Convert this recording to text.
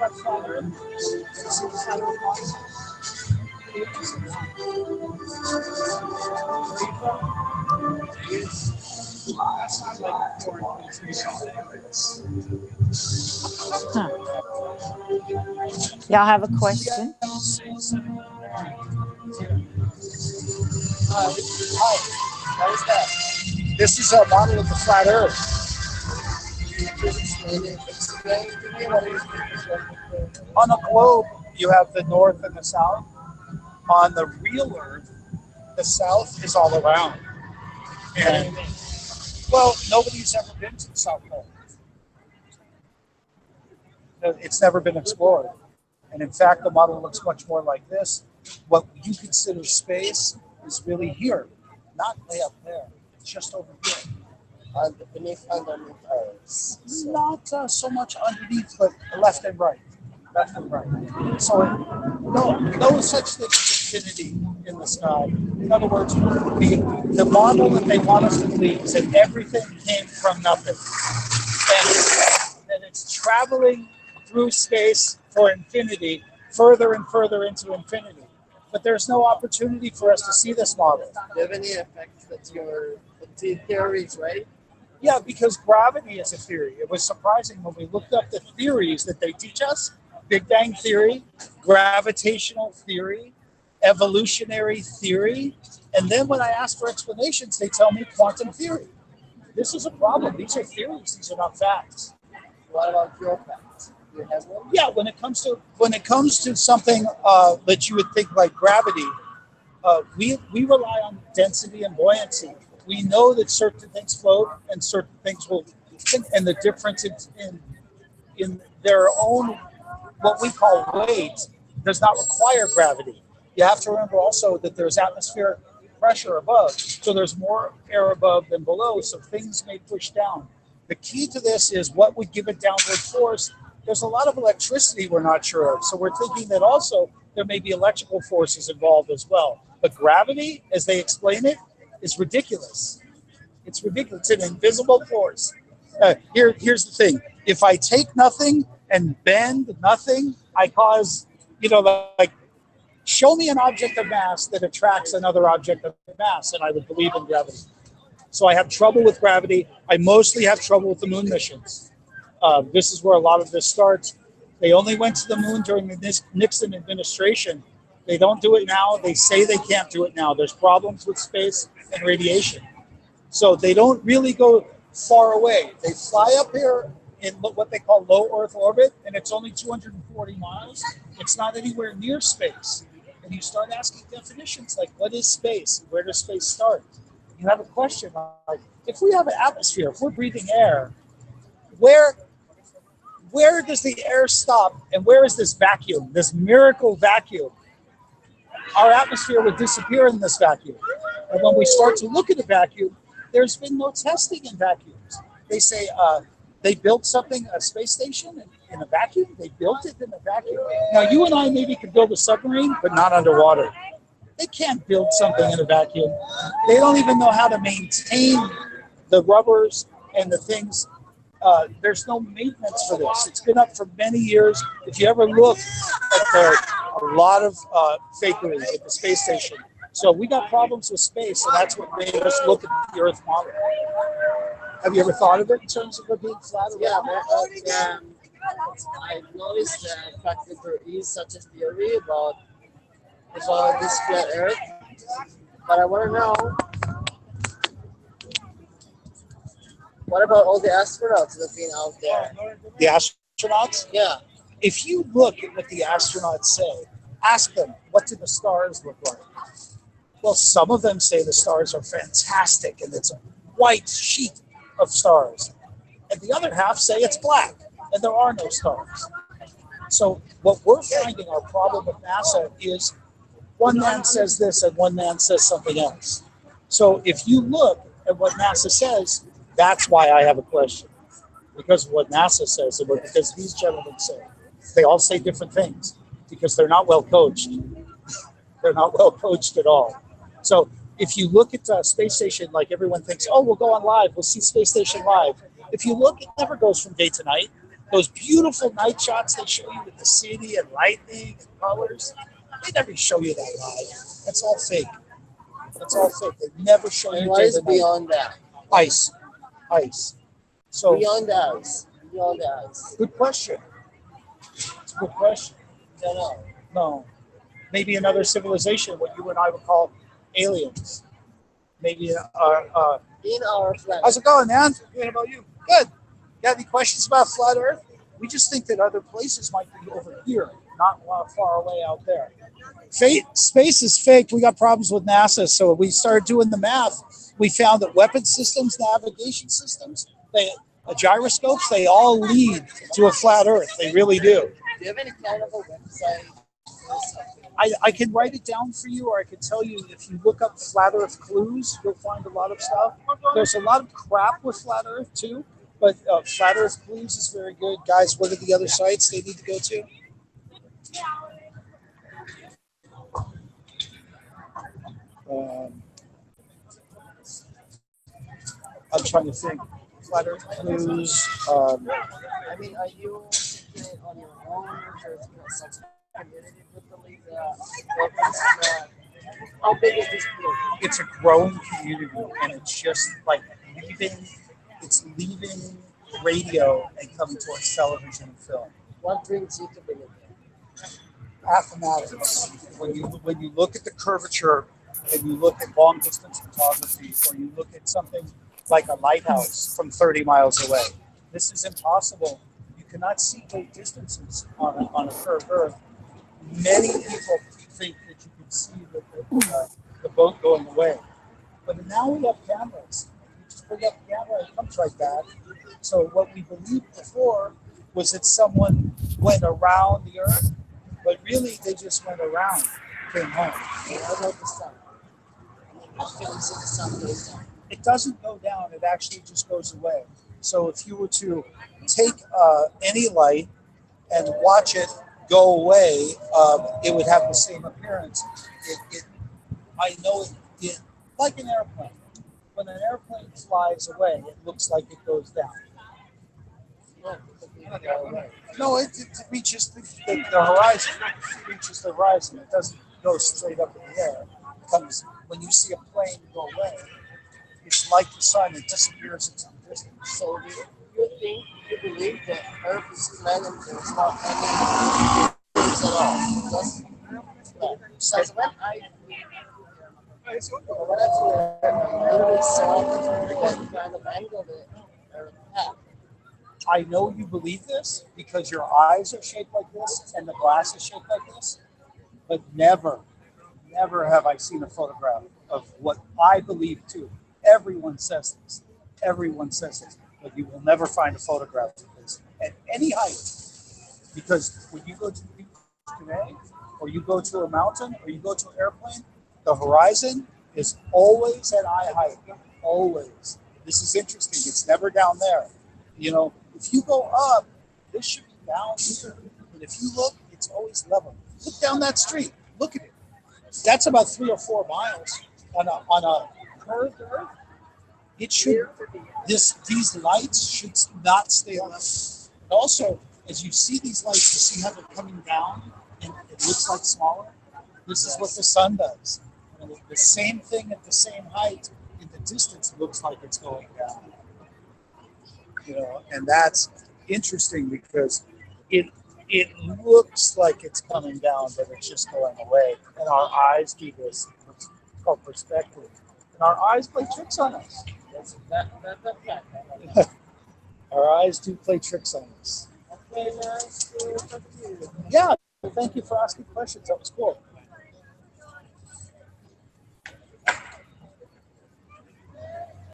about flat Earth? See the flat Earth model? Y'all have a question? Hi, how is that? This is a model of the flat Earth. On a globe, you have the north and the south. On the real Earth, the south is all around. And, well, nobody's ever been to the South Pole. It's never been explored. And in fact, the model looks much more like this. What you consider space is really here, not way up there. It's just over here. Underneath Earth. Not so much underneath, but left and right. Left and right. So no such thing as infinity in the sky. In other words, the model that they want us to believe is that everything came from nothing. And that it's traveling through space for infinity, further and further into infinity. But there's no opportunity for us to see this model. Do you have any effects that your theories, right? Yeah, because gravity is a theory. It was surprising when we looked up the theories that they teach us: Big Bang theory, gravitational theory, evolutionary theory. And then when I ask for explanations, they tell me quantum theory. This is a problem. These are theories. These are not facts. What about your facts? Do you have one? Yeah, when it comes to something that you would think like gravity, we rely on density and buoyancy. We know that certain things float and certain things will, and the difference in their own what we call weight does not require gravity. You have to remember also that there's atmospheric pressure above, so there's more air above than below, so things may push down. The key to this is what would give a downward force. There's a lot of electricity we're not sure of, so we're thinking that also there may be electrical forces involved as well. But gravity, as they explain it, is ridiculous. It's ridiculous. It's an invisible force. Here's the thing. If I take nothing and bend nothing, I cause, like, show me an object of mass that attracts another object of mass, and I would believe in gravity. So I have trouble with gravity. I mostly have trouble with the moon missions. This is where a lot of this starts. They only went to the moon during the Nixon administration. They don't do it now. They say they can't do it now. There's problems with space and radiation. So they don't really go far away. They fly up here in what they call low Earth orbit, and it's only 240 miles. It's not anywhere near space. And you start asking definitions like, what is space? Where does space start? You have a question like, if we have an atmosphere, if we're breathing air, where does the air stop? And where is this vacuum, this miracle vacuum? Our atmosphere would disappear in this vacuum. And when we start to look at a vacuum, there's been no testing in vacuums. They say they built something, a space station, in a vacuum. They built it in a vacuum. Now, you and I maybe could build a submarine, but not underwater. They can't build something in a vacuum. They don't even know how to maintain the rubbers and the things. There's no maintenance for this. It's been up for many years. If you ever look at a lot of fakery at the space station. So we got problems with space, and that's what made us look at the Earth model. Have you ever thought of it in terms of it being flat? Yeah, I've noticed the fact that there is such a theory about this flat Earth, but I want to know, what about all the astronauts that have been out there? The astronauts? Yeah. If you look at what the astronauts say, ask them, what do the stars look like? Well, some of them say the stars are fantastic and it's a white sheet of stars. And the other half say it's black and there are no stars. So what we're finding, our problem with NASA, is one man says this and one man says something else. So if you look at what NASA says, that's why I have a question. Because of what NASA says and because these gentlemen say. They all say different things because they're not well coached. They're not well coached at all. So if you look at space station, like everyone thinks, oh, we'll go on live, we'll see space station live. If you look, it never goes from day to night. Those beautiful night shots they show you with the city and lightning and colors, they never show you that live. That's all fake. That's all fake. They never show And you what day is to night. beyond that? Ice. Ice. So Beyond the ice. Beyond the ice. good question. It's a good question. No, no. No. Maybe another civilization, what you and I would call aliens. Maybe In our planet. how's it going, man? Good about you? Good. Got any questions about flat Earth? We just think that other places might be over here, not far away out there. Space is fake. We got problems with NASA, so we started doing the math. We found that weapon systems, navigation systems, gyroscopes, they all lead to a flat Earth. They really do. Do you have any kind of a website or something? I can write it down for you, or I can tell you if you look up flat Earth clues, you'll find a lot of stuff. There's a lot of crap with flat Earth too, but flat Earth clues is very good. Guys, what are the other sites they need to go to? I'm trying to think. Flat Earth clues. I mean, are you taking it on your own, or is there such a community with the league how big is this group? It's a growing community, and it's just like leaving radio and coming towards television and film. What brings you to believe it? Mathematics. When you look at the curvature and you look at long distance photography, or you look at something like a lighthouse from 30 miles away, this is impossible. You cannot see great distances on a curved Earth. Many people think that you can see the boat going away, but now we have cameras. You just bring up the camera, it comes right back. So what we believed before was that someone went around the Earth, but really they just went around, came home. What about the sun? After you see the sun goes down. It doesn't go down, it actually just goes away. So if you were to take any light and watch it go away, it would have the same appearance. I know it like an airplane. When an airplane flies away, it looks like it goes down. No, it reaches the horizon. It reaches the horizon. It doesn't go straight up in the air. It comes when you see a plane go away. It's like the sun. It disappears in some distance. So you believe that Earth is flat and there's not any things at all? Just flat. Because when I literally saw what kind of angle the Earth had. I know you believe this because your eyes are shaped like this and the glass is shaped like this, but never have I seen a photograph of what I believe too. Everyone says this. Everyone says this, but you will never find a photograph of this at any height. Because when you go to the beach today, or you go to a mountain, or you go to an airplane, the horizon is always at eye height. Always. This is interesting. It's never down there. You know, if you go up, this should be down here. But if you look, it's always level. Look down that street. Look at it. That's about 3 or 4 miles on a curved Earth. It should. These lights should not stay level. And also, as you see these lights, you see how they're coming down, and it looks like smaller. This is what the sun does. And the same thing at the same height in the distance looks like it's going down. You know, and that's interesting because it looks like it's coming down, but it's just going away. And our eyes do this. It's called perspective. And our eyes play tricks on us. Our eyes do play tricks on us. Yeah, thank you for asking questions. That was cool.